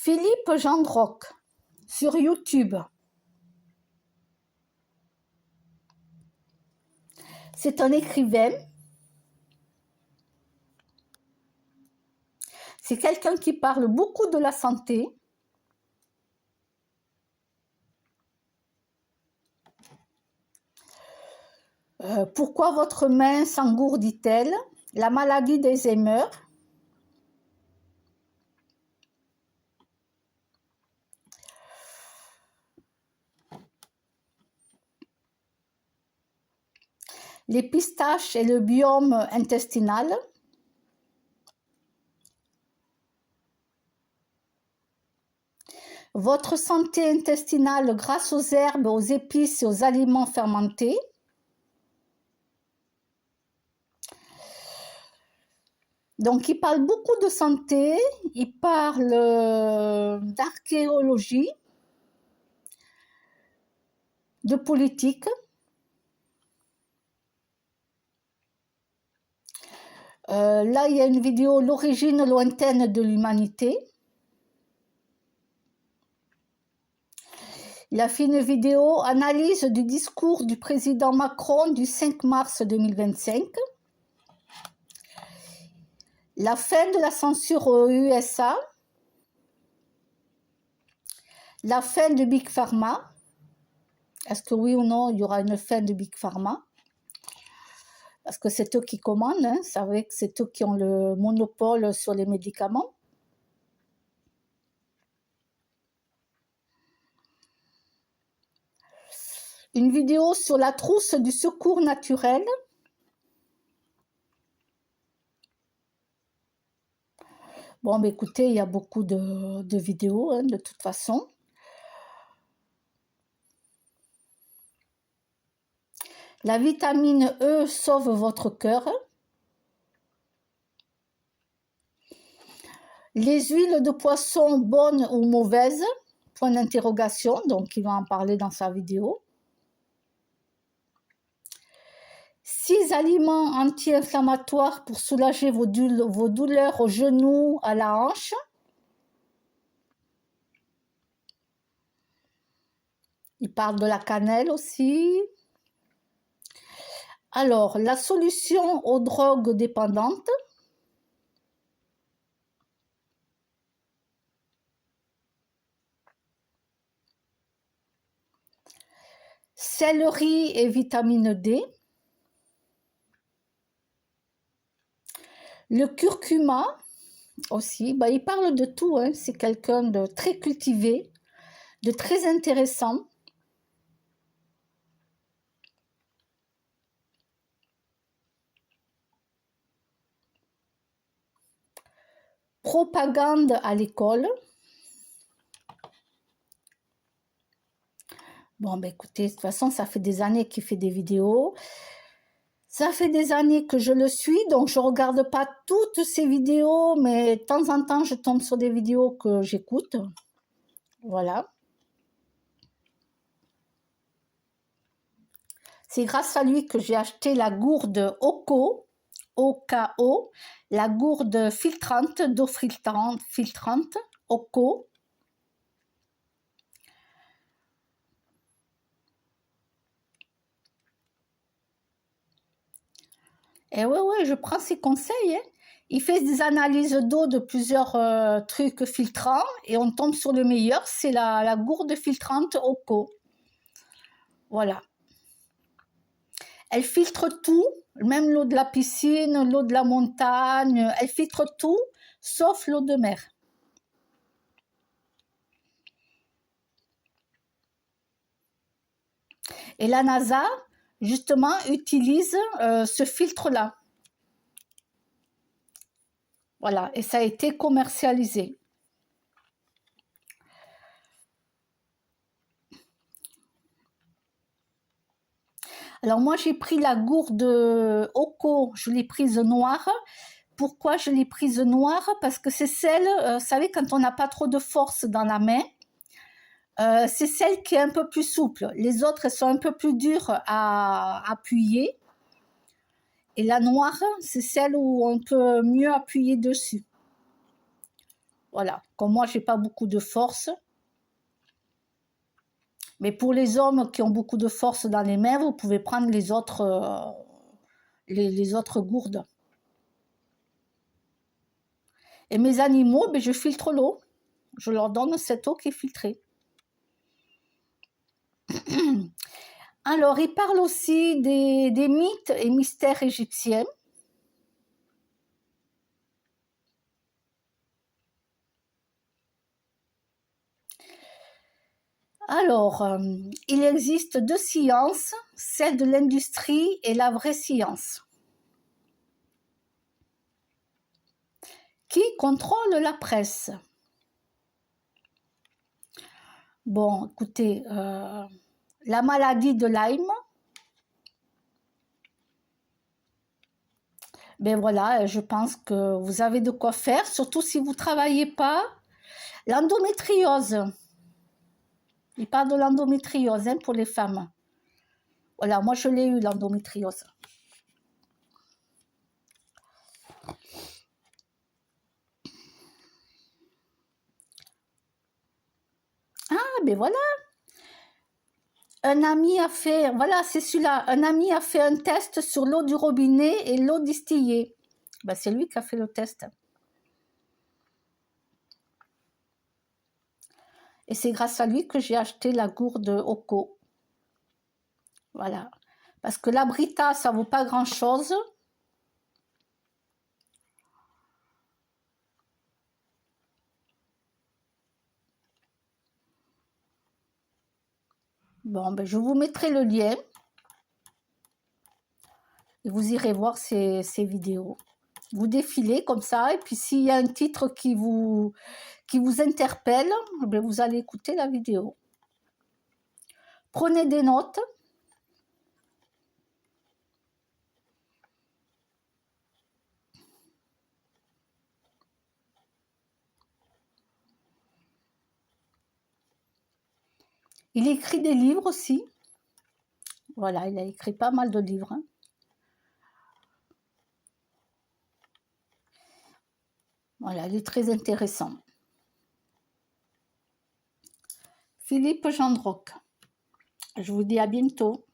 Philippe Gendroc sur YouTube. C'est un écrivain. C'est quelqu'un qui parle beaucoup de la santé. Pourquoi votre main s'engourdit-elle? La maladie d'Alzheimer. Les pistaches et le biome intestinal. Votre santé intestinale grâce aux herbes, aux épices et aux aliments fermentés. Donc, il parle beaucoup de santé, il parle d'archéologie, de politique. Là, il y a une vidéo, l'origine lointaine de l'humanité. Il a fait une vidéo, analyse du discours du président Macron du 5 mars 2025. La fin de la censure aux USA. La fin de Big Pharma. Est-ce que oui ou non, il y aura une fin de Big Pharma? Parce que c'est eux qui commandent, hein. Vous savez que c'est eux qui ont le monopole sur les médicaments. Une vidéo sur la trousse du secours naturel. Bon, bah écoutez, il y a beaucoup de vidéos, hein, de toute façon. La vitamine E sauve votre cœur. Les huiles de poisson bonnes ou mauvaises? Point d'interrogation, donc il va en parler dans sa vidéo. 6 aliments anti-inflammatoires pour soulager vos douleurs aux genoux, à la hanche. Il parle de la cannelle aussi. Alors, la solution aux drogues dépendantes. Céleri et vitamine D. Le curcuma aussi, bah, il parle de tout, hein. C'est quelqu'un de très cultivé, de très intéressant. Propagande à l'école. Bon, ben écoutez, de toute façon, ça fait des années qu'il fait des vidéos. Ça fait des années que je le suis, donc je ne regarde pas toutes ses vidéos, mais de temps en temps, je tombe sur des vidéos que j'écoute. Voilà. C'est grâce à lui que j'ai acheté la gourde OCO, O-K-O, la gourde filtrante, d'eau filtrante, OCO. Et ouais, je prends ses conseils, hein. Il fait des analyses d'eau de plusieurs trucs filtrants et on tombe sur le meilleur, c'est la gourde filtrante OCO. Voilà. Elle filtre tout, même l'eau de la piscine, l'eau de la montagne, elle filtre tout, sauf l'eau de mer. Et la NASA, justement, utilise ce filtre-là. Voilà, et ça a été commercialisé. Alors moi, j'ai pris la gourde OCO, je l'ai prise noire. Pourquoi je l'ai prise noire? Parce que c'est celle, vous savez, quand on n'a pas trop de force dans la main, c'est celle qui est un peu plus souple. Les autres, elles sont un peu plus dures à appuyer. Et la noire, c'est celle où on peut mieux appuyer dessus. Voilà, comme moi, j'ai pas beaucoup de force. Mais pour les hommes qui ont beaucoup de force dans les mains, vous pouvez prendre les autres gourdes. Et mes animaux, ben, je filtre l'eau. Je leur donne cette eau qui est filtrée. Alors, il parle aussi des mythes et mystères égyptiens. Alors, il existe deux sciences, celle de l'industrie et la vraie science. Qui contrôle la presse? Bon, écoutez, la maladie de Lyme, ben voilà, je pense que vous avez de quoi faire, surtout si vous ne travaillez pas. L'endométriose, il parle de l'endométriose hein, pour les femmes. Voilà, moi je l'ai eu, l'endométriose. Ah, ben voilà, un ami a fait, voilà, c'est celui-là, un ami a fait un test sur l'eau du robinet et l'eau distillée. Ben, c'est lui qui a fait le test. Et c'est grâce à lui que j'ai acheté la gourde Oco. Voilà. Parce que la Brita, ça vaut pas grand-chose. Bon, ben, je vous mettrai le lien. Et vous irez voir ces vidéos. Vous défilez comme ça, et puis s'il y a un titre qui vous interpelle, ben, vous allez écouter la vidéo. Prenez des notes. Il écrit des livres aussi. Voilà, il a écrit pas mal de livres. Hein. Voilà, il est très intéressant. Philippe Gendroc. Je vous dis à bientôt.